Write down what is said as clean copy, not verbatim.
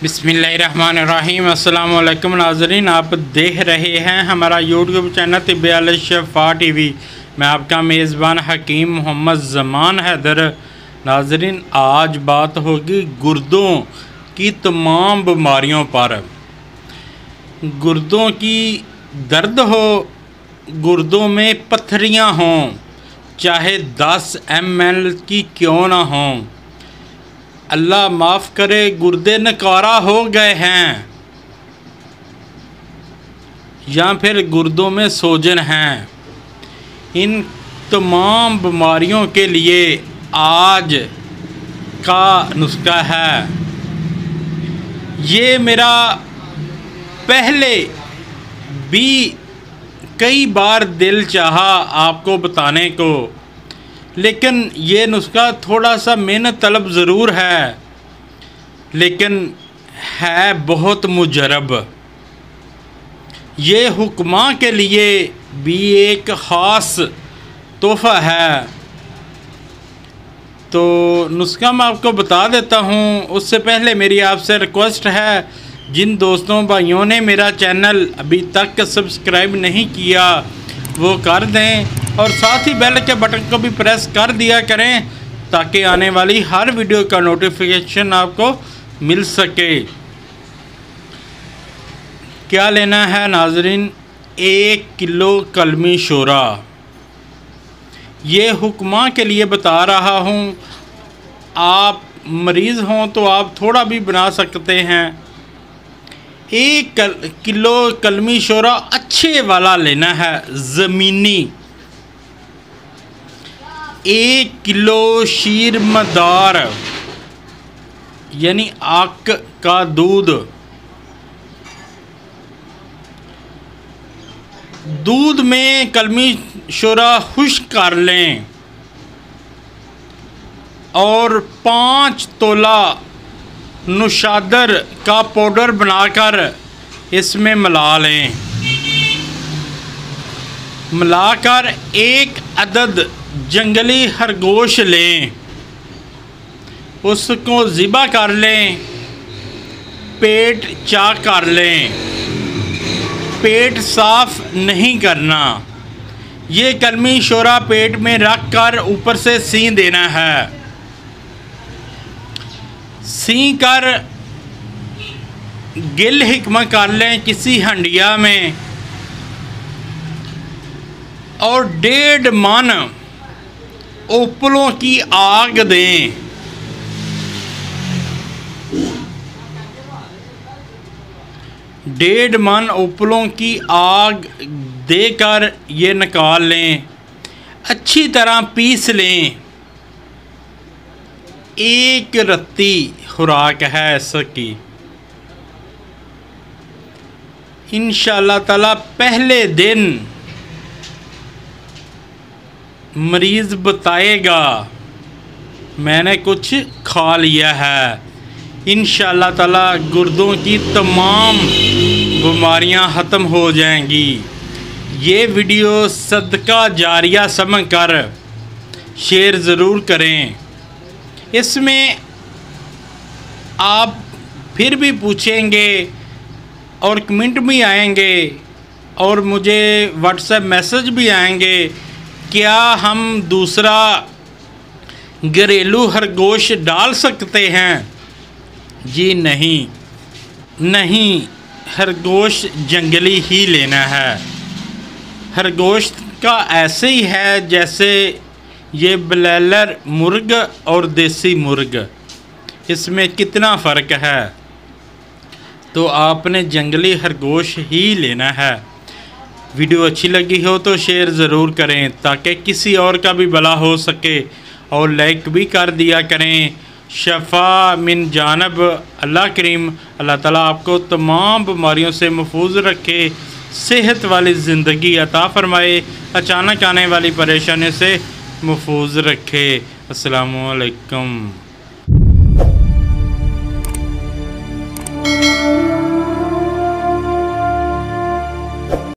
बिस्मिल्लाहिर्रहमानिर्रहीम। अस्सलाम वालेकुम नाज़रीन, आप देख रहे हैं हमारा यूट्यूब चैनल तिब्बे अल शफ़ा टीवी। मैं आपका मेज़बान हकीम मोहम्मद ज़मान हैदर। नाज़रीन, आज बात होगी गुर्दों की तमाम बीमारियों पर। गुर्दों की दर्द हो, गुर्दों में पत्थरियाँ हों, चाहे 10 ml की क्यों ना हों, अल्लाह माफ़ करे गुर्दे नकारा हो गए हैं या फिर गुर्दों में सोजन हैं, इन तमाम बीमारियों के लिए आज का नुस्खा है। ये मेरा पहले भी कई बार दिल चाहा आपको बताने को, लेकिन ये नुस्खा थोड़ा सा मेहनत तलब ज़रूर है, लेकिन है बहुत मुजरब। ये हुक्मा के लिए भी एक ख़ास तोहफ़ा है। तो नुस्खा मैं आपको बता देता हूँ। उससे पहले मेरी आपसे रिक्वेस्ट है, जिन दोस्तों भाइयों ने मेरा चैनल अभी तक सब्सक्राइब नहीं किया वो कर दें, और साथ ही बेल के बटन को भी प्रेस कर दिया करें ताकि आने वाली हर वीडियो का नोटिफिकेशन आपको मिल सके। क्या लेना है नाजरीन? 1 किलो कलमी शोरा। ये हुक्मा के लिए बता रहा हूँ, आप मरीज़ हों तो आप थोड़ा भी बना सकते हैं। 1 किलो कलमी शोरा अच्छे वाला लेना है, ज़मीनी। 1 किलो शीर मदार यानी आक का दूध। दूध में कलमी शोरा खुश्क कर लें और 5 तोला नुशादर का पाउडर बनाकर इसमें मिला लें। मिलाकर 1 अदद जंगली खरगोश लें, उसको ज़िबा कर लें, पेट चाक कर लें। पेट साफ़ नहीं करना। ये कलमी शोरा पेट में रख कर ऊपर से सी देना है। सी कर गिल हिकमा कर लें किसी हंडिया में, और 1.5 मन उपलों की आग दें। डेढ़ मन उपलों की आग देकर ये निकाल लें, अच्छी तरह पीस लें। 1 रत्ती खुराक है इसकी। इंशाअल्लाह ताला पहले दिन मरीज़ बताएगा मैंने कुछ खा लिया है। इंशाअल्लाह ताला गुर्दों की तमाम बीमारियां ख़त्म हो जाएंगी। ये वीडियो सदका जारिया समझकर शेयर ज़रूर करें। इसमें आप फिर भी पूछेंगे और कमेंट भी आएंगे और मुझे व्हाट्सएप मैसेज भी आएंगे, क्या हम दूसरा घरेलू खरगोश डाल सकते हैं? जी नहीं, खरगोश जंगली ही लेना है। खरगोश का ऐसे ही है जैसे ये ब्लैलर मुर्ग और देसी मुर्ग, इसमें कितना फ़र्क है। तो आपने जंगली खरगोश ही लेना है। वीडियो अच्छी लगी हो तो शेयर ज़रूर करें ताकि किसी और का भी भला हो सके, और लाइक भी कर दिया करें। शफ़ा मिन जानब अल्लाह करीम। अल्लाह ताला आपको तमाम बीमारियों से महफूज रखे, सेहत वाली ज़िंदगी अता फ़रमाए, अचानक आने वाली परेशानी से महफूज रखे। अस्सलामु अलैकुम।